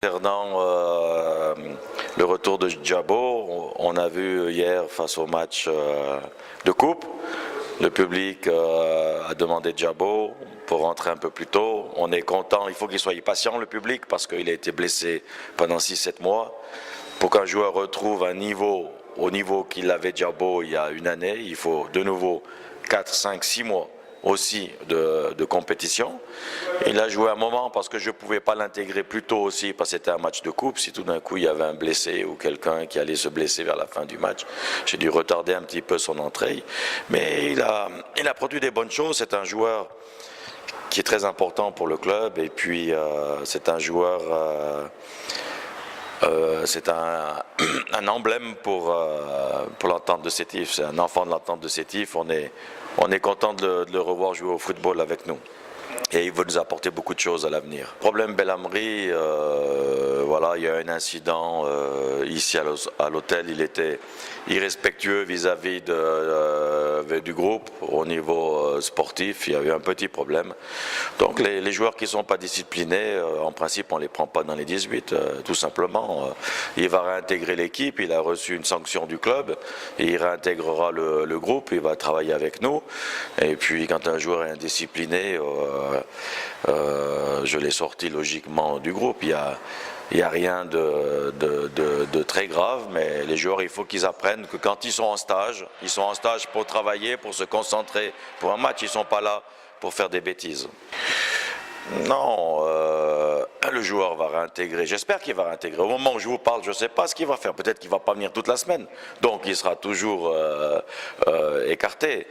Concernant le retour de Djabo, on a vu hier face au match de coupe, le public a demandé Djabo pour rentrer un peu plus tôt. On est content, il faut qu'il soit patient le public parce qu'il a été blessé pendant 6-7 mois. Pour qu'un joueur retrouve un niveau au niveau qu'il avait Djabo il y a une année, il faut de nouveau 4, 5, 6 mois aussi de compétition. Il a joué un moment parce que je ne pouvais pas l'intégrer plus tôt aussi parce que c'était un match de coupe. Si tout d'un coup il y avait un blessé ou quelqu'un qui allait se blesser vers la fin du match, j'ai dû retarder un petit peu son entrée. Mais il a produit des bonnes choses. C'est un joueur qui est très important pour le club et puis c'est un joueur... c'est un emblème pour l'entente de Sétif. C'est un enfant de l'entente de Sétif. On est content de le revoir jouer au football avec nous. Et il veut nous apporter beaucoup de choses à l'avenir. Problème Belhamri, voilà, il y a un incident ici à l'hôtel. Il était irrespectueux vis-à-vis du groupe au niveau sportif. Il y avait un petit problème. Donc les joueurs qui ne sont pas disciplinés, en principe, on ne les prend pas dans les 18, tout simplement. Il va réintégrer l'équipe. Il a reçu une sanction du club. Et il réintégrera le groupe. Il va travailler avec nous. Et puis quand un joueur est indiscipliné, je l'ai sorti logiquement du groupe. Il n'y a rien de très grave, mais les joueurs, il faut qu'ils apprennent que quand ils sont en stage pour travailler, pour se concentrer pour un match, ils ne sont pas là pour faire des bêtises. Non, le joueur va réintégrer, j'espère qu'il va réintégrer. Au moment où je vous parle, je ne sais pas ce qu'il va faire. Peut-être qu'il ne va pas venir toute la semaine. Donc il sera toujours écarté.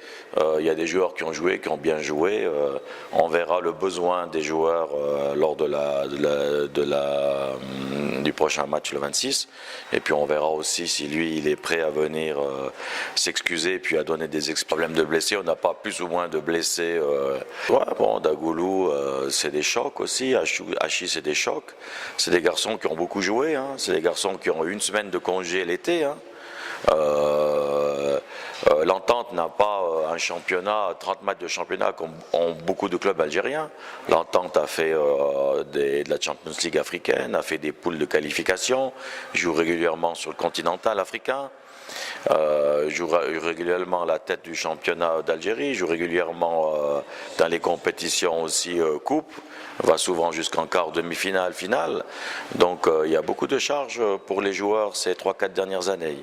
Il y a des joueurs qui ont joué, qui ont bien joué. On verra le besoin des joueurs lors du prochain match le 26. Et puis on verra aussi si lui, il est prêt à venir s'excuser puis à donner des problèmes de blessés. On n'a pas plus ou moins de blessés. Ouais, bon, Dagoulou, c'est des chocs aussi. Hachi, c'est des chocs. C'est des garçons qui ont beaucoup joué. Hein. C'est des garçons qui ont une semaine de congé l'été. Hein. L'Entente n'a pas un championnat, 30 matchs de championnat comme ont beaucoup de clubs algériens. L'Entente a fait de la Champions League africaine, a fait des poules de qualification, joue régulièrement sur le continental africain. Joue régulièrement à la tête du championnat d'Algérie, joue régulièrement dans les compétitions aussi coupe, va souvent jusqu'en quart, demi-finale, finale. Donc il y a beaucoup de charges pour les joueurs ces 3-4 dernières années.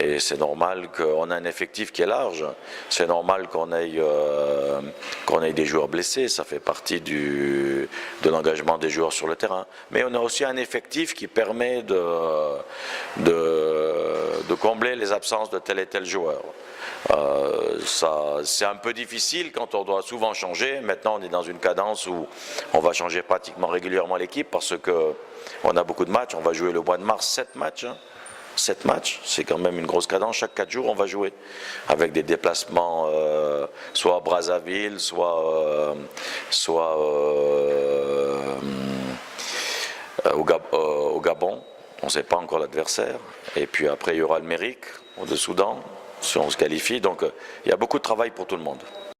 Et c'est normal qu'on ait un effectif qui est large, c'est normal qu'on ait des joueurs blessés, ça fait partie de l'engagement des joueurs sur le terrain. Mais on a aussi un effectif qui permet de combler les absences de tel et tel joueur. C'est un peu difficile quand on doit souvent changer. Maintenant, on est dans une cadence où on va changer pratiquement régulièrement l'équipe parce qu'on a beaucoup de matchs. On va jouer le mois de mars 7 matchs. Hein. 7 matchs, c'est quand même une grosse cadence. Chaque 4 jours, on va jouer avec des déplacements soit à Brazzaville, soit au Gabon. On ne sait pas encore l'adversaire. Et puis après, il y aura le Mérique, de Soudan, si on se qualifie. Donc, il y a beaucoup de travail pour tout le monde.